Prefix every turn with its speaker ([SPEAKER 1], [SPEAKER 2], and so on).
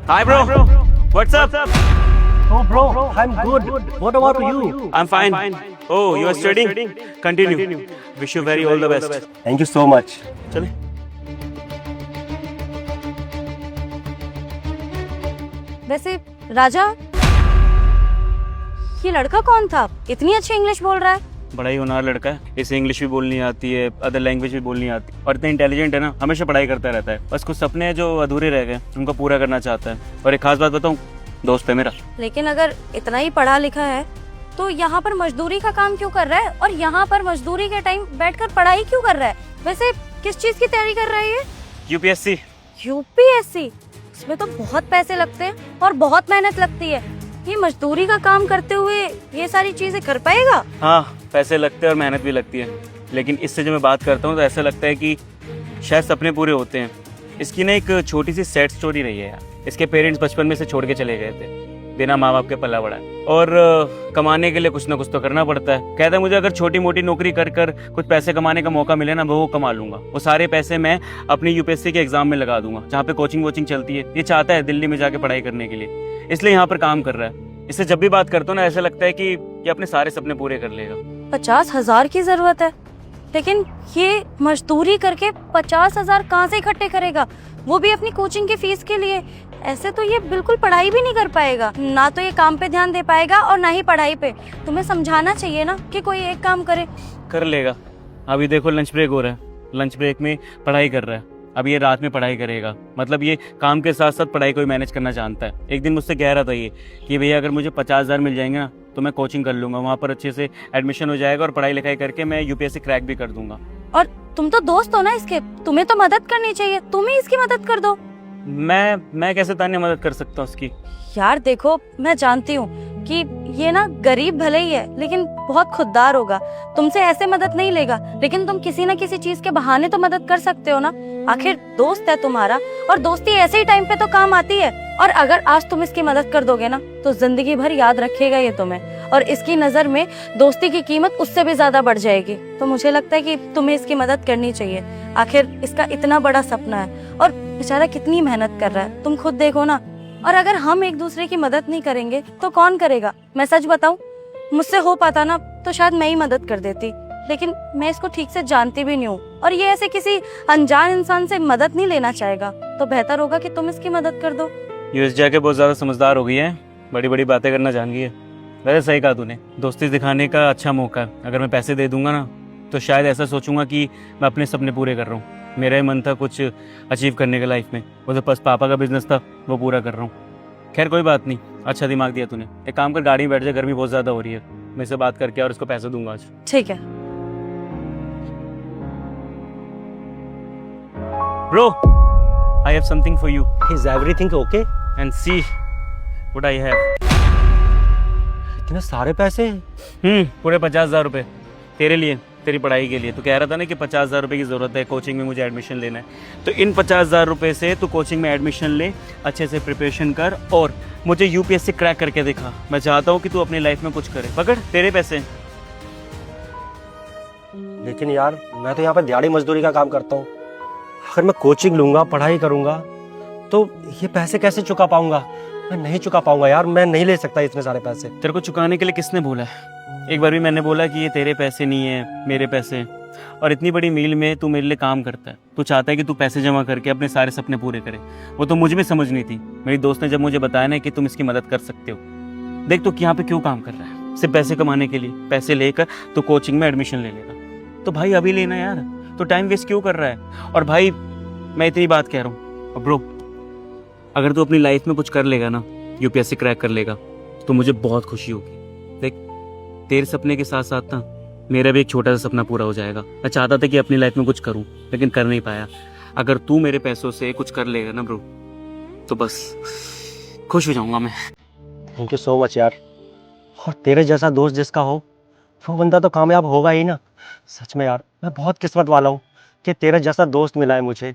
[SPEAKER 1] Hi bro. What's up?
[SPEAKER 2] Oh bro, I'm good. What about you?
[SPEAKER 1] I'm fine. Oh, you are studying? Continue. Wish you very all the best.
[SPEAKER 2] Thank you so much.
[SPEAKER 1] चले.
[SPEAKER 3] वैसे राजा, ये लड़का कौन था? इतनी अच्छी English बोल रहा है।
[SPEAKER 1] बड़ा ही होनहार लड़का है, इसे इंग्लिश भी बोलनी आती है, अदर लैंग्वेज भी बोलनी आती है और इतना इंटेलिजेंट है ना, हमेशा पढ़ाई करता रहता है। बस कुछ सपने हैं जो अधूरे रह गए, उनको पूरा करना चाहता है। और एक खास बात बताऊं, दोस्त है मेरा।
[SPEAKER 3] लेकिन अगर इतना ही पढ़ा लिखा है तो यहाँ पर मजदूरी का काम क्यों कर रहा है? और यहाँ पर मजदूरी के टाइम बैठकर पढ़ाई क्यों कर रहा है? वैसे किस चीज की तैयारी कर रहा है ये?
[SPEAKER 1] यूपीएससी।
[SPEAKER 3] यूपीएससी? इसमें तो बहुत पैसे लगते हैं और बहुत मेहनत लगती है। ये मजदूरी का काम करते हुए ये सारी चीजें कर पाएगा?
[SPEAKER 1] हाँ, पैसे लगते हैं और मेहनत भी लगती है, लेकिन इससे जो मैं बात करता हूँ तो ऐसा लगता है कि शायद सपने पूरे होते हैं। इसकी ना एक छोटी सी सैड स्टोरी रही है यार। इसके पेरेंट्स बचपन में से छोड़ के चले गए थे, बिना माँ बाप के पला बड़ा है, और कमाने के लिए कुछ ना कुछ तो करना पड़ता है। कहता है मुझे अगर छोटी मोटी नौकरी कर कर कुछ पैसे कमाने का मौका मिले ना, वो कमा लूंगा। वो सारे पैसे मैं अपनी यूपीएससी के एग्जाम में लगा दूंगा, जहाँ पे कोचिंग वोचिंग चलती है। ये चाहता है दिल्ली में जाके पढ़ाई करने के लिए, इसलिए यहाँ पर काम कर रहा है। इससे जब भी बात करता हूँ ना, ऐसा लगता है कि ये अपने सारे सपने पूरे कर लेगा।
[SPEAKER 3] 50,000 की जरूरत है, लेकिन ये मजदूरी करके 50,000 कहाँ से इकट्ठे करेगा? वो भी अपनी कोचिंग की फीस के लिए। ऐसे तो ये बिल्कुल पढ़ाई भी नहीं कर पाएगा, ना तो ये काम पे ध्यान दे पाएगा और ना ही पढ़ाई पे। तुम्हें समझाना चाहिए ना कि कोई एक काम करे।
[SPEAKER 1] कर लेगा। अभी देखो लंच ब्रेक हो रहा है, लंच ब्रेक में पढ़ाई कर रहा है। अब ये रात में पढ़ाई करेगा, मतलब ये काम के साथ साथ पढ़ाई को भी मैनेज करना जानता है। एक दिन मुझसे कह रहा था ये कि भैया अगर मुझे 50,000 मिल जाएंगे ना तो मैं कोचिंग कर लूंगा, वहाँ पर अच्छे से एडमिशन हो जाएगा और पढ़ाई लिखाई करके मैं यूपीएससी क्रैक भी कर दूंगा।
[SPEAKER 3] और तुम तो दोस्त हो ना इसके, तुम्हें तो मदद करनी चाहिए। तुम ही इसकी मदद कर दो।
[SPEAKER 1] मैं कैसे तान्या मदद कर सकता हूँ उसकी?
[SPEAKER 3] यार देखो, मैं जानती हूँ कि ये ना गरीब भले ही है, लेकिन बहुत खुददार होगा। तुमसे ऐसे मदद नहीं लेगा, लेकिन तुम किसी न किसी चीज के बहाने तो मदद कर सकते हो ना। आखिर दोस्त है तुम्हारा, और दोस्ती ऐसे ही टाइम पे तो काम आती है। और अगर आज तुम इसकी मदद कर दोगे ना, तो जिंदगी भर याद रखेगा ये तुम्हें, और इसकी नजर में दोस्ती की कीमत उससे भी ज्यादा बढ़ जाएगी। तो मुझे लगता है कि तुम्हें इसकी मदद करनी चाहिए। आखिर इसका इतना बड़ा सपना है और बेचारा कितनी मेहनत कर रहा है, तुम खुद देखो ना। और अगर हम एक दूसरे की मदद नहीं करेंगे तो कौन करेगा? मैं सच बताऊं, मुझसे हो पाता ना तो शायद मैं ही मदद कर देती, लेकिन मैं इसको ठीक से जानती भी नहीं हूँ, और ये ऐसे किसी अनजान इंसान से मदद नहीं लेना चाहेगा। तो बेहतर होगा कि तुम इसकी मदद कर दो।
[SPEAKER 1] यूएस जाके बहुत ज्यादा समझदार हो गई है, बड़ी बड़ी बातें करना जान गई है। वैसे सही कहा तूने, दोस्ती दिखाने का अच्छा मौका है। अगर मैं पैसे दे दूंगा ना तो शायद ऐसा सोचूंगा कि मैं अपने सपने पूरे कर रहा हूँ। मेरा ही मन था कुछ अचीव करने का लाइफ में, वो तो बस पापा का बिजनेस था, वो पूरा कर रहा हूँ। खैर कोई बात नहीं, अच्छा दिमाग दिया तूने। एक काम कर, गाड़ी में बैठ जा, गर्मी बहुत ज्यादा हो रही है। मैं इससे बात करके और इसको पैसे दूंगा आज।
[SPEAKER 3] ठीक है।
[SPEAKER 1] Bro, I have something for you.
[SPEAKER 2] Is everything okay?
[SPEAKER 1] And see what I have.
[SPEAKER 2] इतने सारे पैसे?
[SPEAKER 1] पूरे 50,000 रुपये तेरे लिए, तेरी पढ़ाई के लिए। तू कह रहा था ना कि 50,000 रुपये की ज़रूरत है, कोचिंग में मुझे एडमिशन लेना है। तो इन 50,000 रुपये से तू कोचिंग में एडमिशन ले, अच्छे से प्रिपरेशन कर और मुझे यूपीएससी क्रैक करके दिखा। मैं चाहता हूँ कि तू अपनी लाइफ में कुछ करे। पकड़, तेरे पैसे।
[SPEAKER 2] लेकिन यार मैं तो यहाँ पर दिहाड़ी मजदूरी का काम करता हूँ। अगर मैं कोचिंग लूंगा, पढ़ाई करूंगा, तो ये पैसे कैसे चुका पाऊंगा? मैं नहीं चुका पाऊंगा यार, मैं नहीं ले सकता इतने सारे पैसे।
[SPEAKER 1] तेरे को चुकाने के लिए किसने बोला है? एक बार भी मैंने बोला कि ये तेरे पैसे नहीं है, मेरे पैसे। और इतनी बड़ी मील में तू मेरे लिए काम करता है, तू चाहता है कि तू पैसे जमा करके अपने सारे सपने पूरे करे। वो तो मुझ में समझ नहीं थी। मेरी दोस्त ने जब मुझे बताया ना कि तुम इसकी मदद कर सकते हो, देख तो यहाँ पे क्यों काम कर रहा है, सिर्फ पैसे कमाने के लिए। पैसे लेकर तो कोचिंग में एडमिशन ले लेगा। तो भाई अभी लेना यार, तो टाइम वेस्ट क्यों कर रहा है? और भाई मैं इतनी बात कह रहा हूँ ब्रो, अगर तू अपनी लाइफ में कुछ कर लेगा ना, यूपीएससी क्रैक कर लेगा, तो मुझे बहुत खुशी होगी। देख, तेरे सपने के साथ साथ ना मेरा भी एक छोटा सा सपना पूरा हो जाएगा। मैं चाहता था कि अपनी लाइफ में कुछ करूं, लेकिन कर नहीं पाया। अगर तू मेरे पैसों से कुछ कर लेगा ना ब्रो, तो बस खुश हो जाऊंगा मैं।
[SPEAKER 2] थैंक यू सो मच यार। और तेरे जैसा दोस्त जिसका हो, वो बंदा तो कामयाब होगा ही ना। सच में यार मैं बहुत किस्मत वाला हूँ कि तेरे जैसा दोस्त मिला है मुझे।